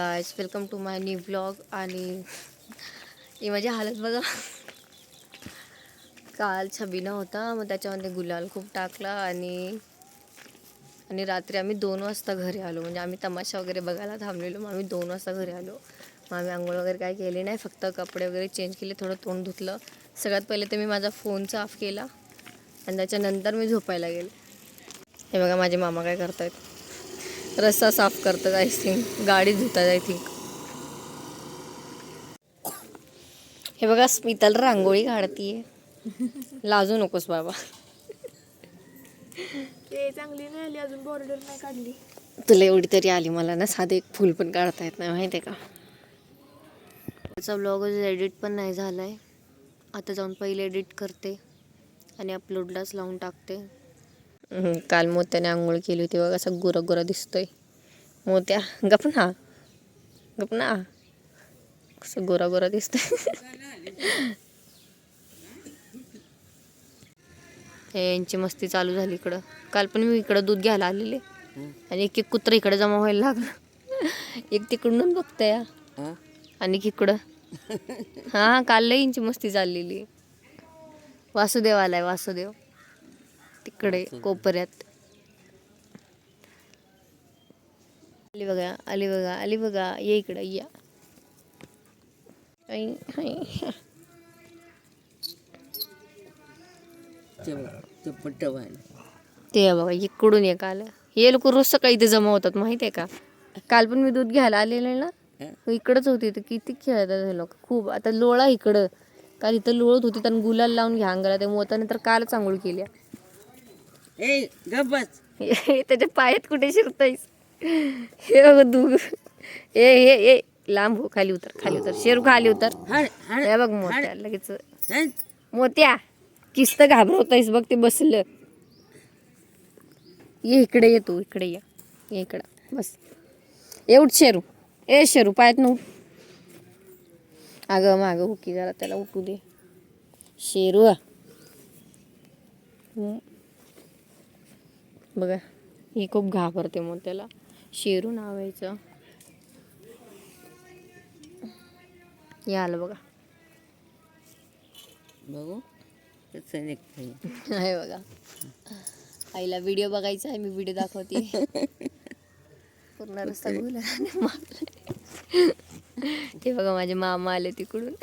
Guys, welcome to my new vlog. आणि ही माझी हालत बघा. काल छबिना होता, मग त्याच्यामध्ये गुलाल खूप टाकला आणि रात्री आम्ही 2 वाजता घरी आलो. म्हणजे आम्ही तमाशा वगैरे बघायला थांबलेलो, मग आम्ही 2 वाजता घरी आलो. मग आम्ही आंघोळ वगैरे काय केली नाही, फक्त कपडे वगैरे चेंज केले, थोडं तोंड धुतलं. सगळ्यात पहिले तर मी माझा फोन साफ केला आणि त्याच्यानंतर मी झोपायला गेले. हे बघा माझे मामा काय करतायत, रस्ता साफ करतात. आय थिंक गाडी धुतात. आय थिंक हे बघा स्मिताला रांगोळी काढतीये. लाजू नकोस बाबा. ते चांगली नाही आली अजून, बॉर्डर नाही काढली. तुला एवढी तरी आली, मला ना साधं एक फुल पण काढता येत नाही, माहिती आहे का. त्याचा ब्लॉग एडिट पण नाही झालाय. आता जाऊन पहिले एडिट करते आणि अपलोडलाच लावून टाकते. काल मोत्याने आंघोळ केली होती बघा, असं गोरा गोरा दिसतोय. मोत्या गप ना, गप ना, असं गोरा गोरा दिसतोय. यांची मस्ती चालू झाली इकडं. काल पण मी इकडं दूध घ्यायला आलेले आणि एक एक कुत्रा इकडे जमा व्हायला लागलं. एक तिकडून बघतंय आणि इकडं. हा, काल लई यांची मस्ती चाललेली. वासुदेव आलाय, वासुदेव तिकडे कोपऱ्यात. आली बघा, आली बघा, आली बघा, ये इकडं या. ते बघा इकडून एक आलं. हे लोक रोज सकाळी इथे जमा होतात, माहिती आहे का. काल पण मी दूध घ्यायला आलेले ना, इकडंच होती. तर किती खेळतात हे लोक खूप. आता लोळा इकडं, काल इथं लोळत होती आणि गुलाल लावून घ्या अंगाला. ते मोताने तर कालच आंघोळ केली. त्याच्या पायात कुठे शिरतायस. हे बघ दूध. ए लांब हो, खाली उतर, खाली उतर शेरू, खाली उतर. हे बघ मोत्या लगेच. मोत्या किस्त घाबरवतायस बघ, ते बसलं. ये इकडे, ये तू इकडे, ये इकडं बस. उठ शेरू, शेरू पायात न उठ. अगं मागं हुकी जरा, त्याला उठू दे. शेरू बघा, ही खूप घाबरते मग त्याला. शेरू नावायचं. हे आलं बघा, बघू आहे बघा. आईला व्हिडिओ बघायचा आहे, मी व्हिडिओ दाखवते. पूर्ण रस्ता गुला. ते बघा माझे मामा आले तिकडून.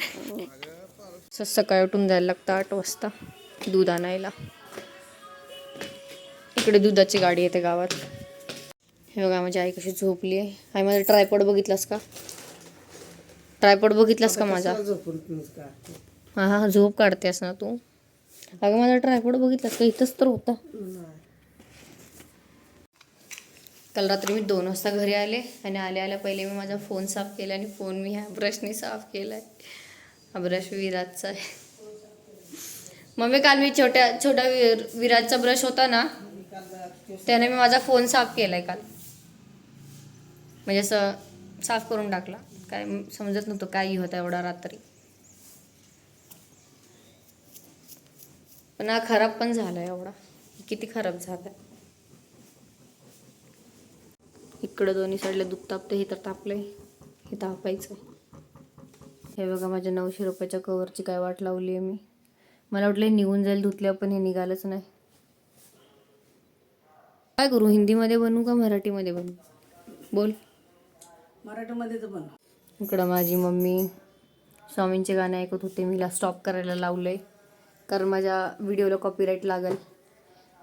सकाळी उठून जायला लागतं 8 वाजता दूध आणायला. इकडे दुधाची गाडी येते गावात. हे बघा माझी आई कशी झोपली आहे. आई माझा ट्रायपॉड बघितलास का, ट्रायपॉड बघितलास का माझा. हा, झोप काढतेस ना तू. अगं माझा ट्रायपॉड बघितलास का, इथंच तर होता. काल रात्री मी 2 वाजता घरी आले आणि आल्या पहिले मी माझा फोन साफ केला आणि फोन मी ह्या ब्रशने साफ केलाय. हा ब्रश विराजचा आहे. मम्मी काल मी छोटा विराजचा ब्रश होता ना, त्याने मी माझा फोन साफ केलाय काल. म्हणजे असं साफ करून टाकला. काय समजत नव्हतं काय होता एवढा रात्री. पण हा खराब पण झाला एवढा. किती खराब झाला. इकडं दोन्ही साईडला दूध तापतं, हे तर तापलंय, हे तापायचं. हे बघा माझ्या 900 रुपयाच्या कवरची काय वाट लावली आहे मी. मला वाटलं निघून जाईल धुतल्या, पण हे निघालंच नाही. काय करू, हिंदीमध्ये बनवू का मराठीमध्ये बनवू, बोल. मराठीमध्येच बनव. इकडं माझी मम्मी स्वामींचे गाणे ऐकत होते. मीला स्टॉप करायला लावलंय कारण माझ्या व्हिडिओला कॉपीराईट लागेल.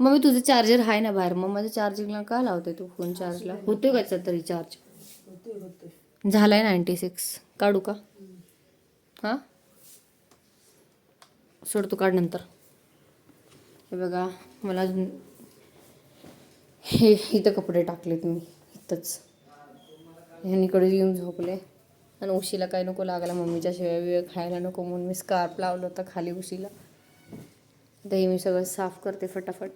मम्मी तुझं चार्जर आहे ना बाहेर, मग माझ्या चार्जिंगला का लावते तू फोन चार्जला. होतोय का तरी चार्ज. झालाय 96. काढू का. हां सोड, तू काढ नंतर. हे बघा मला हे इथं कपडे टाकलेत मी इथंच. ह्यानीकडे येऊन झोपले आणि उशीला काय नको लागायला. मम्मीच्या शिवाय वेळ खायला नको म्हणून मी स्कार्फ लावलं होतं खाली उशीला. आता हे मी सगळं साफ करते फटाफट.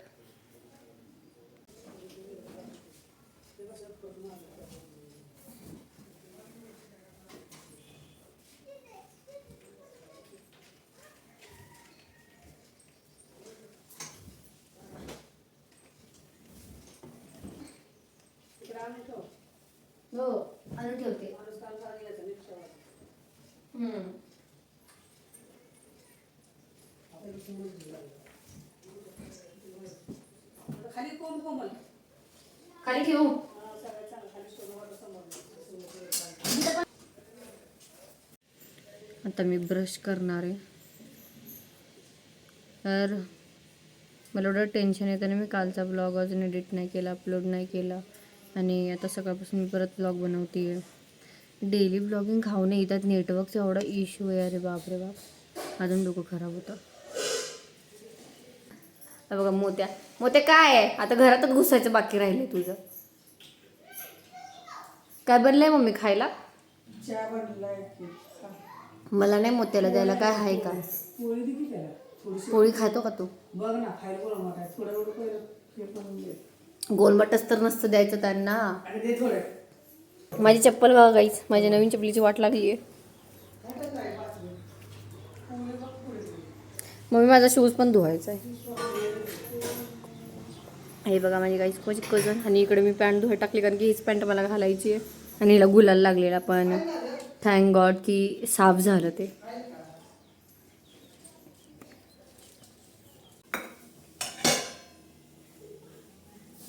हो आणून ठेवते. खाली कोण कोमल खाली ठेवू. आता मी ब्रश करणार आहे. तर मला एवढं टेन्शन येतं ना, मी कालचा ब्लॉग अजून एडिट नाही केला, अपलोड नाही केला आणि आता सकाळपासून मी परत ब्लॉग बनवते आहे. डेली ब्लॉगिंग खाऊन येतात, नेटवर्कचा एवढा इश्यू आहे. अरे बापरे बाप, अजून डोकं खराब होतं. बघा मोत्या मोत्या काय आहे, आता घरातच घुसायचं बाकी राहिले तुझं. काय बनलंय मम्मी खायला? चहा बनलाय की मला नाही मोत्याला द्यायला, काय आहे का? पोळी दे की त्याला थोडीशी. पोळी खातो का तू? बघ ना खायला बोला काय थोडं एवढं पहिलं हे करून दे गोलमटच तर नसतं द्यायचं त्यांना. आणि दे थोडं. माझी चप्पल बघा गाईच, माझ्या नवीन चप्पलीची वाट लागली आहे. मम्मी माझा शूज पण धुवायचा आहे. हे बघा माझी गाईच माझी कझन. आणि इकडे मी पॅन्ट धुवायला टाकली, कारण की हीच पॅन्ट मला घालायची आहे. आणि हिला गुलाल लागलेला, पण थँक गॉड की साफ झालं ते.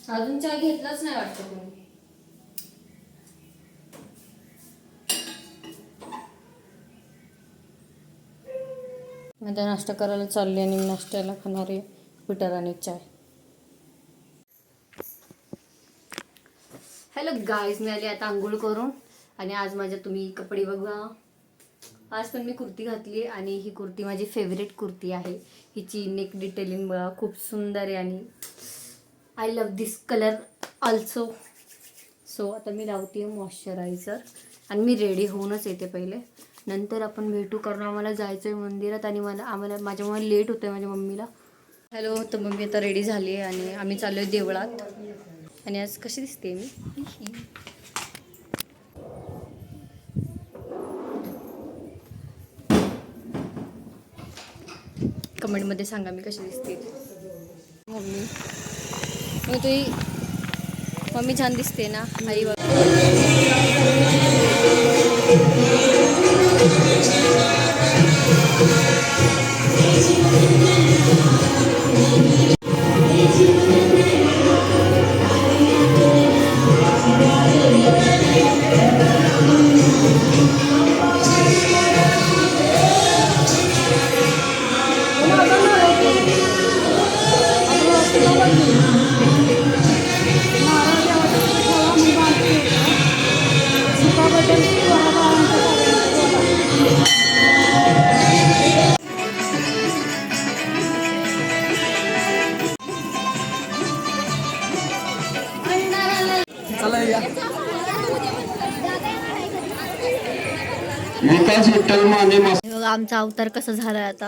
अजून चहा घेतलाच नाही वाटतं तुम्ही. मी आता नाश्ता करायला चालले आणि मी नाश्त्याला खाणार आहे पिटर आणि चाय. हॅलो गाईज, मी आली आता आंघोळ करून. आणि आज माझ्या तुम्ही कपडे बघा. आज पण मी कुर्ती घातली आणि ही कुर्ती माझी फेवरेट कुर्ती आहे. हिची नेक डिटेलिंग बघा, खूप सुंदर आहे आणि I love this colour also. So आता मी लावते मॉइश्चरायझर आणि मी रेडी होऊनच येते पहिले, नंतर आपण भेटू. कारण आम्हाला जायचं आहे मंदिरात आणि आम्हाला माझ्यामुळे लेट होतं आहे माझ्या मम्मीला. हॅलो, तर मम्मी आता रेडी झाली आहे आणि आम्ही चाललो आहे देवळात. आणि आज कशी दिसते मी? कमेंटमध्ये सांगा मी कशी दिसते. मम्मी तुझी मम्मी छान दिसते ना आई बघ. आमचा अवतार कसा झालाय आता.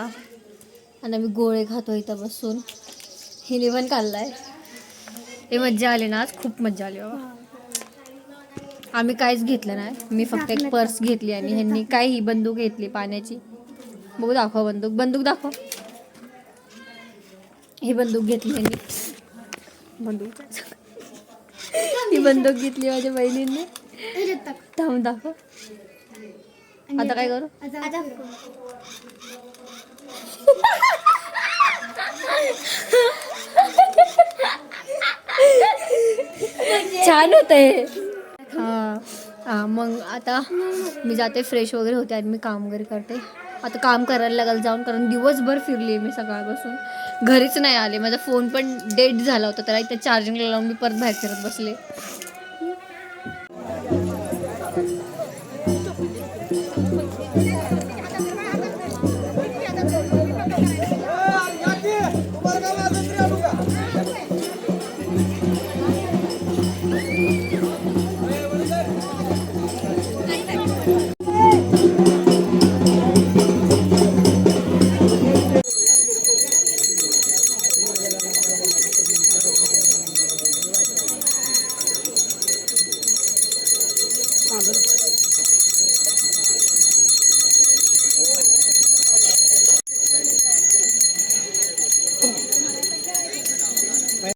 आणि आम्ही गोळे खातो इथं बसून. हिने पण खाल्लाय. हे मज्जा आली ना, आज खूप मज्जा आली बाबा. आम्ही काहीच घेतलं नाही, मी फक्त एक पर्स घेतली आणि ह्यांनी काय ही बंदूक घेतली पाण्याची. बघू दाखव बंदूक, बंदूक दाखव. ही बंदूक घेतली ह्यांनी, बंदूक ही बंदूक घेतली माझ्या बहिणींनी. थांब दाखव. आता काय करू? छान होतंय. हां मग आता मी जाते, फ्रेश वगैरे होते आणि मी काम वगैरे करते. आता काम करायला लागेल जाऊन, कारण दिवसभर फिरली मी सकाळपासून, घरीच नाही आले. माझा फोन पण डेड झाला होता, त्याला इथे चार्जिंगला लावून मी परत बाहेर फिरत बसले.